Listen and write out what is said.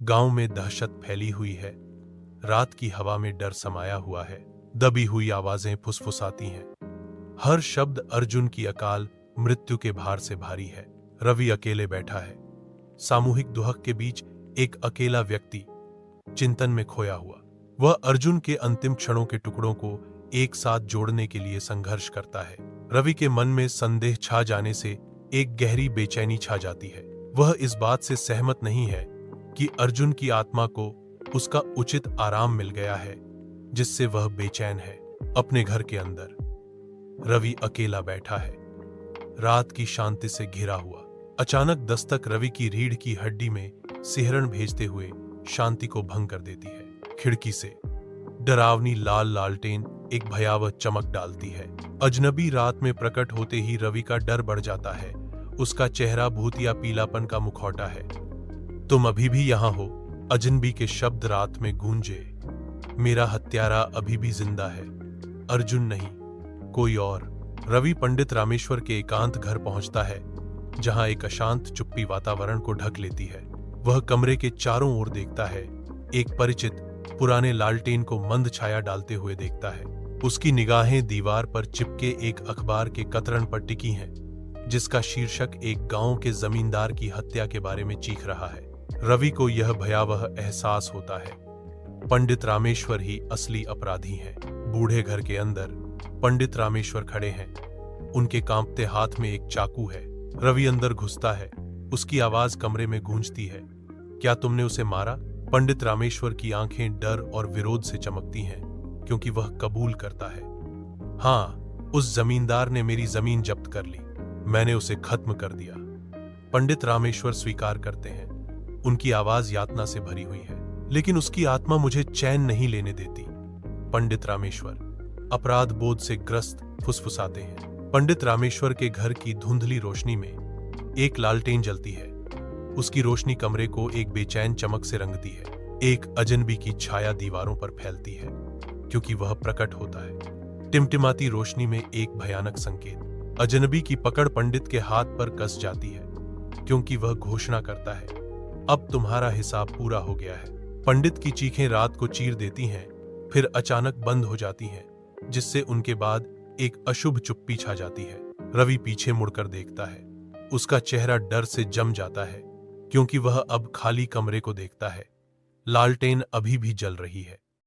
गांव में दहशत फैली हुई है। रात की हवा में डर समाया हुआ है। दबी हुई आवाजें फुसफुसाती हैं। हर शब्द अर्जुन की अकाल मृत्यु के भार से भारी है। रवि अकेले बैठा है। सामूहिक दुहक के बीच एक अकेला व्यक्ति चिंतन में खोया हुआ। वह अर्जुन के अंतिम क्षणों के टुकड़ों को एक साथ जोड़ने के लिए संघर्ष करता है। रवि के मन में संदेह छा जाने से एक गहरी बेचैनी छा जाती है। वह इस बात से सहमत नहीं है कि अर्जुन की आत्मा को उसका उचित आराम मिल गया है, जिससे वह बेचैन है। अपने घर के अंदर रवि अकेला बैठा है, रात की शांति से घिरा हुआ। अचानक दस्तक रवि की रीढ़ की हड्डी में सिहरन भेजते हुए शांति को भंग कर देती है। खिड़की से डरावनी लाल लालटेन एक भयावह चमक डालती है। अजनबी रात में प्रकट होते ही रवि का डर बढ़ जाता है। उसका चेहरा भूतिया पीलापन का मुखौटा है। तुम अभी भी यहां हो, अजनबी के शब्द रात में गूंजे। मेरा हत्यारा अभी भी जिंदा है, अर्जुन नहीं, कोई और। रवि पंडित रामेश्वर के एकांत घर पहुंचता है, जहां एक अशांत चुप्पी वातावरण को ढक लेती है। वह कमरे के चारों ओर देखता है, एक परिचित पुराने लालटेन को मंद छाया डालते हुए देखता है। उसकी निगाहें दीवार पर चिपके एक अखबार के कतरन पर टिकी हैं, जिसका शीर्षक एक गांव के जमींदार की हत्या के बारे में चीख रहा है। रवि को यह भयावह एहसास होता है, पंडित रामेश्वर ही असली अपराधी हैं। बूढ़े घर के अंदर पंडित रामेश्वर खड़े हैं। उनके कांपते हाथ में एक चाकू है। रवि अंदर घुसता है। उसकी आवाज कमरे में गूंजती है, क्या तुमने उसे मारा? पंडित रामेश्वर की आंखें डर और विरोध से चमकती हैं, क्योंकि वह कबूल करता है, हाँ, उस जमींदार ने मेरी जमीन जब्त कर ली। मैंने उसे खत्म कर दिया। पंडित रामेश्वर स्वीकार करते हैं। उनकी आवाज यातना से भरी हुई है, लेकिन उसकी आत्मा मुझे चैन नहीं लेने देती। पंडित रामेश्वर अपराध बोध से ग्रस्त फुसफुसाते हैं। पंडित रामेश्वर के घर की धुंधली रोशनी में एक लालटेन जलती है। उसकी रोशनी कमरे को एक बेचैन चमक से रंगती है। एक अजनबी की छाया दीवारों पर फैलती है, क्योंकि वह प्रकट होता है। टिमटिमाती रोशनी में एक भयानक संकेत। अजनबी की पकड़ पंडित के हाथ पर कस जाती है, क्योंकि वह घोषणा करता है, अब तुम्हारा हिसाब पूरा हो गया है। पंडित की चीखें रात को चीर देती हैं, फिर अचानक बंद हो जाती हैं, जिससे उनके बाद एक अशुभ चुप्पी छा जाती है। रवि पीछे मुड़कर देखता है। उसका चेहरा डर से जम जाता है, क्योंकि वह अब खाली कमरे को देखता है। लालटेन अभी भी जल रही है।